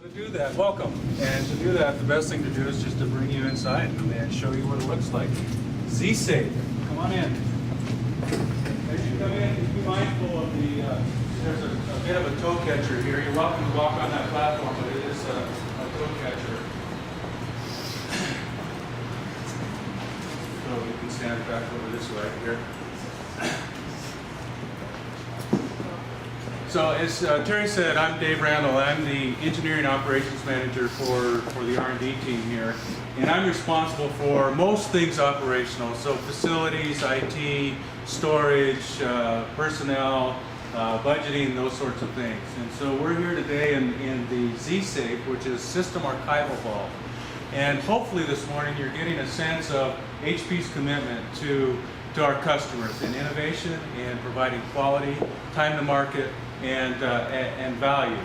To do that, welcome. And to do that, the best thing to do is just to bring you inside and show you what it looks like. Z-SAV, come on in. As you come in, be mindful of the, there's a bit of a toe catcher here. You're welcome to walk on that platform, but it is a toe catcher. So you can stand back over this way here. So as Terry said, I'm Dave Randall. I'm the Engineering Operations Manager for the R&D team here. And I'm responsible for most things operational. So facilities, IT, storage, personnel, budgeting, those sorts of things. And so we're here today in the Z-SAV, which is System Archival Vault. And hopefully this morning you're getting a sense of HP's commitment to our customers in innovation and providing quality, time to market, and value.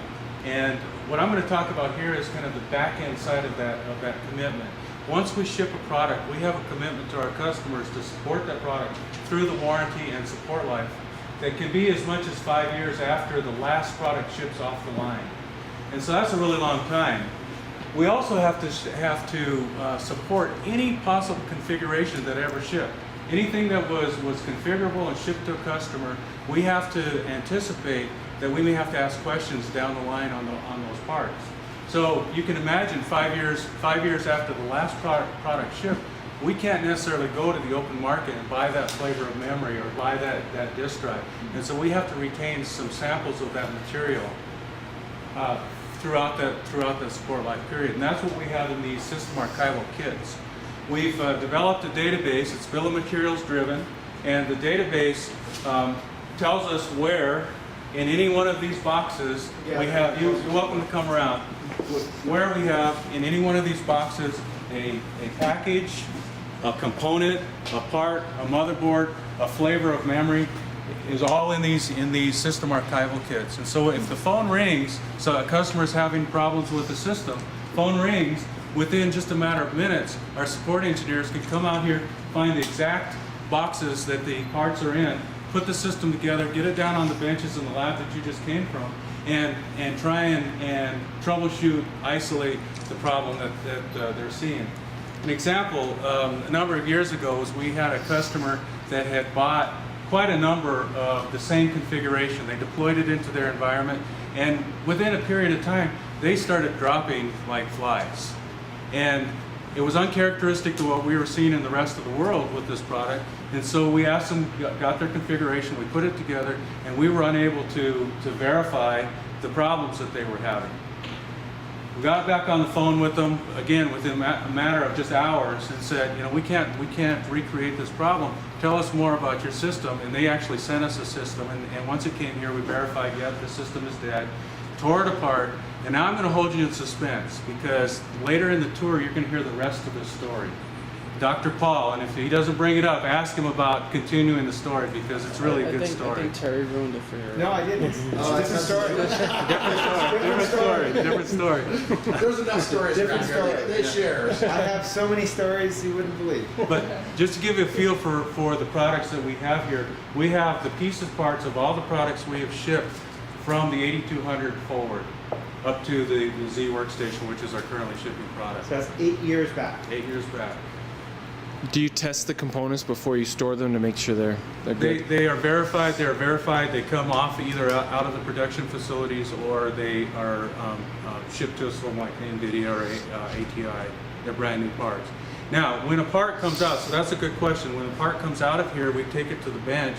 And what I'm going to talk about here is kind of the back end side of that commitment. Once we ship a product, we have a commitment to our customers to support that product through the warranty and support life that can be as much as 5 years after the last product ships off the line. And so that's a really long time. We also have to support any possible configuration that ever shipped. Anything that was configurable and shipped to a customer, we have to anticipate that we may have to ask questions down the line on those parts. So you can imagine 5 years after the last product shipped, we can't necessarily go to the open market and buy that flavor of memory or buy that disk drive. And so we have to retain some samples of that material throughout that support life period. And that's what we have in these system archival kits. We've developed a database. It's bill of materials driven, and the database tells us where in any one of these boxes we have, you're welcome to come around, where we have in any one of these boxes a package, a component, a part, a motherboard, a flavor of memory is all in these system archival kits. And so if the phone rings, so a customer is having problems with the system, phone rings, within just a matter of minutes, our support engineers can come out here, find the exact boxes that the parts are in, put the system together, get it down on the benches in the lab that you just came from, and try and troubleshoot, isolate the problem that they're seeing. An example, a number of years ago, was we had a customer that had bought quite a number of the same configuration. They deployed it into their environment, and within a period of time, they started dropping like flies. And it was uncharacteristic to what we were seeing in the rest of the world with this product. And so we asked them, got their configuration, we put it together, and we were unable to verify the problems that they were having. We got back on the phone with them, again, within a matter of just hours, and said, you know, we can't recreate this problem. Tell us more about your system. And they actually sent us a system, and once it came here, we verified, yep, the system is dead, tore it apart. And now I'm going to hold you in suspense, because later in the tour you're going to hear the rest of the story. Dr. Paul, and if he doesn't bring it up, ask him about continuing the story, because it's really a good story. I think Terry ruined it for you. No, I didn't. Oh, It's a Different story. There's enough stories around here. They share. I have so many stories you wouldn't believe. But just to give you a feel for the products that we have here, we have the pieces parts of all the products we have shipped from the 8200 forward up to the Z Workstation, which is our currently shipping product. So that's 8 years back. 8 years back. Do you test the components before you store them to make sure they're good? They are verified. They are verified. They come off either out of the production facilities, or they are shipped to us from like NVIDIA or ATI. They're brand new parts. Now, when a part comes out, so that's a good question. When a part comes out of here, we take it to the bench.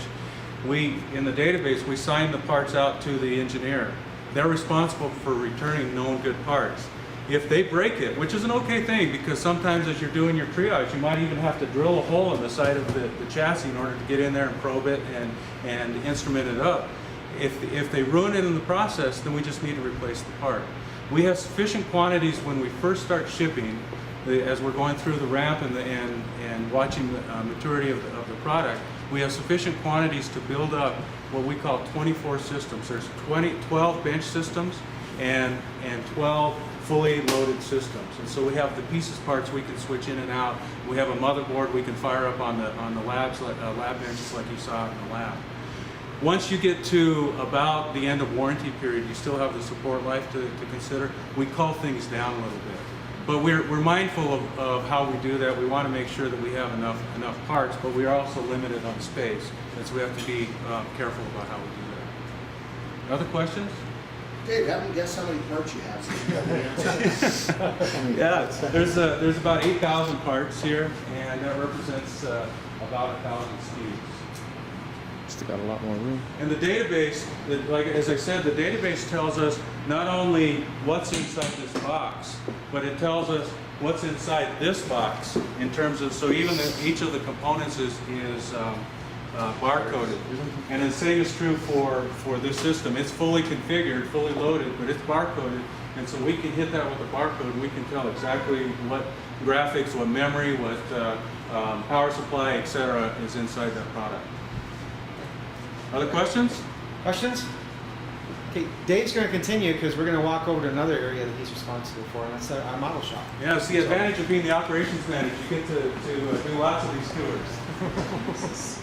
In the database, we sign the parts out to the engineer. They're responsible for returning known good parts. If they break it, which is an okay thing, because sometimes as you're doing your triage, you might even have to drill a hole in the side of the chassis in order to get in there and probe it and instrument it up. If they ruin it in the process, then we just need to replace the part. We have sufficient quantities when we first start shipping, as we're going through the ramp and watching the maturity of the product. We have sufficient quantities to build up what we call 24 systems. There's 12 bench systems and 12 fully loaded systems. And so we have the pieces parts we can switch in and out. We have a motherboard we can fire up on the lab benches like you saw in the lab. Once you get to about the end of warranty period, you still have the support life to consider. We cull things down a little bit. But we're mindful of how we do that. We want to make sure that we have enough parts, but we are also limited on space. And so we have to be careful about how we do that. Other questions? Dave, help me guess how many parts you have. Yeah, there's about 8,000 parts here, and that represents about 1,000 SKUs. Still got a lot more room. And the database, like as I said, the database tells us not only what's inside this box, but it tells us what's inside this box in terms of, so even each of the components is barcoded. And the same is true for this system. It's fully configured, fully loaded, but it's barcoded. And so we can hit that with a barcode. We can tell exactly what graphics, what memory, what power supply, etc. is inside that product. Other questions? Questions? Okay, Dave's going to continue because we're going to walk over to another area that he's responsible for, and that's our model shop. Yeah, it's the advantage of being the operations manager. You get to do lots of these tours.